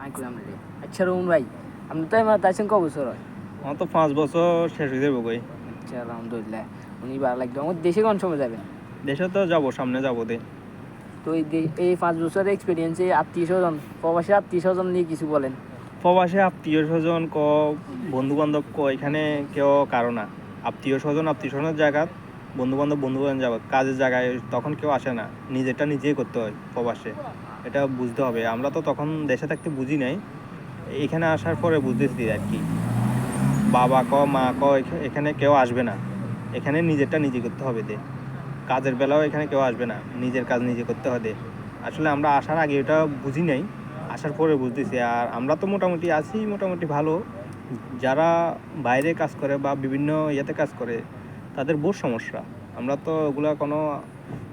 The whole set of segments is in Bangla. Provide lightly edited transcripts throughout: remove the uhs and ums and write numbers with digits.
আচ্ছা রুমন ভাই, আপনি তো এবার তাইছেন ক বছর হয়? আমার তো 5 বছর শেষ হয়ে যাবো কই। আচ্ছা আলহামদুলিল্লাহ, উনি ভালো লাগবে। আমার দেশে কোন সময় যাবেন? দেশে তো যাবো, সামনে যাবো দে। তো এই 5 বছরের এক্সপিরিয়েন্সে আত্মীয় স্বজন, প্রবাসী আত্মীয় স্বজন নিয়ে কিছু বলেন। প্রবাসে আত্মীয় স্বজন ক, বন্ধু বান্ধব ক, এখানে কেউ কারো না। আত্মীয় স্বজনের জায়গা, বন্ধু বান্ধব জায়গা, কাজের জায়গায় তখন কেউ আসে না। নিজেরটা নিজেই করতে হয় প্রবাসে, এটা বুঝতে হবে। আমরা তো তখন দেশে থাকতে বুঝি নাই, এখানে আসার পরে বুঝতেছি আর কি। বাবা ক, মা ক, এখানে কেউ আসবে না, এখানে নিজেরটা নিজে করতে হবে দে। কাজের বেলাও এখানে কেউ আসবে না, নিজের কাজ নিজে করতে হবে। আসলে আমরা আসার আগে এটা বুঝি নাই, আসার পরে বুঝতেছি। আর আমরা তো মোটামুটি আছি, মোটামুটি ভালো। যারা বাইরে কাজ করে বা বিভিন্ন ইয়েতে কাজ করে তাদের বহু সমস্যা। আমরা তো ওগুলো কোনো,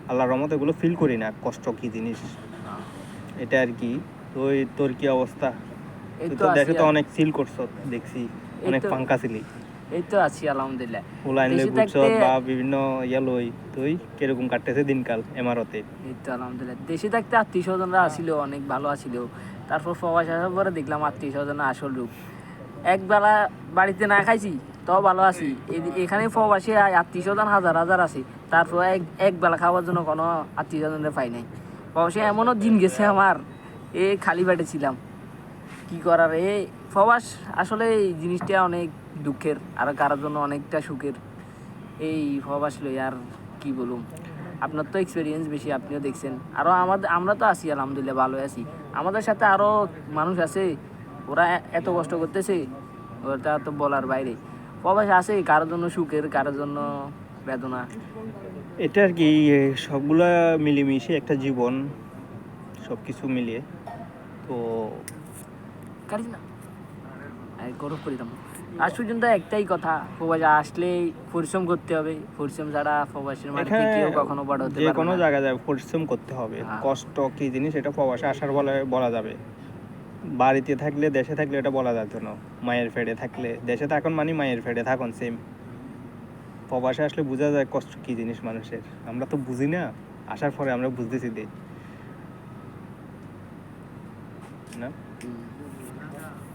আল্লাহর রহমতে এগুলো ফিল করি না, কষ্ট কী জিনিস এটা আর কি। তো তোর কি অবস্থা? এই তুই তো তো আছি দেশে তো অনেক ফিল করছো, দেখছি এই অনেক তো ফাঙ্কা ছিলি। এই তো আছি আলহামদুলিল্লাহ। ফুলাইন লই দেশে বুঝছ থাকতে বা বিভিন্ন ইয়া লই, তুই কিরকম কাটতেছে দিনকাল এমারতে? এই তো আলহামদুলিল্লাহ, দেশে থাকতে আত্মীয় স্বজনরা আসিল, অনেক ভালো আসিল। তারপর প্রবাস আসার পরে দেখলাম আত্মীয় স্বজনের আসল রূপ। একবেলা বাড়িতে না খাইছি তাও ভালো আছি, এখানে প্রবাসী আত্মীয় স্বজন হাজার হাজার আছে, তারপর একবেলা খাওয়ার জন্য কোনো আত্মীয় স্বজনের পাই নাই। প্রবাসী এমনও দিন গেছে আমার, খালি পেটে ছিলাম। কি করার, প্রবাস আসলে এই জিনিসটা অনেক দুঃখের, আর কারোর জন্য অনেকটা সুখের। এই প্রবাস লই আর কি বলুম, আপনার তো এক্সপিরিয়েন্স বেশি, আপনিও দেখছেন। আরও আমরা তো আছি আলহামদুলিল্লাহ, ভালো আছি। আমাদের সাথে আরও মানুষ আছে, ওরা এত কষ্ট করতেছে, ওটা তো বলার বাইরে। প্রবাস আছে কারোর জন্য সুখের, কারোর জন্য বেদনা। এটা আর কি, সবগুলা মিলেমিশে একটা জীবন, সব কিছু মিলিয়ে। তো কাটিস না, গৌরব করিতাম। আজ পর্যন্ত একটাই কথা, প্রবাসে আসলেই পরিশ্রম করতে হবে। পরিশ্রম ছাড়া প্রবাসের মাটিতে এখানে কেউ কখনো বড় হতে যে পারবে কোনো না। জায়গায় যায় পরিশ্রম করতে হবে। হ্যাঁ। কষ্ট কী জিনিস এটা প্রবাসে আসার বলা যাবে। বাড়িতে থাকলে, দেশে থাকলে এটা বলা যেত না। মায়ের ফেড়ে থাকলে, দেশে থাকুন মানে মায়ের ফেড়ে থাকুন সেম। প্রবাসে আসলে বোঝা যায় কষ্ট কী জিনিস মানুষের। আমরা তো বুঝি না, আসার পরে আমরা বুঝতেছি না।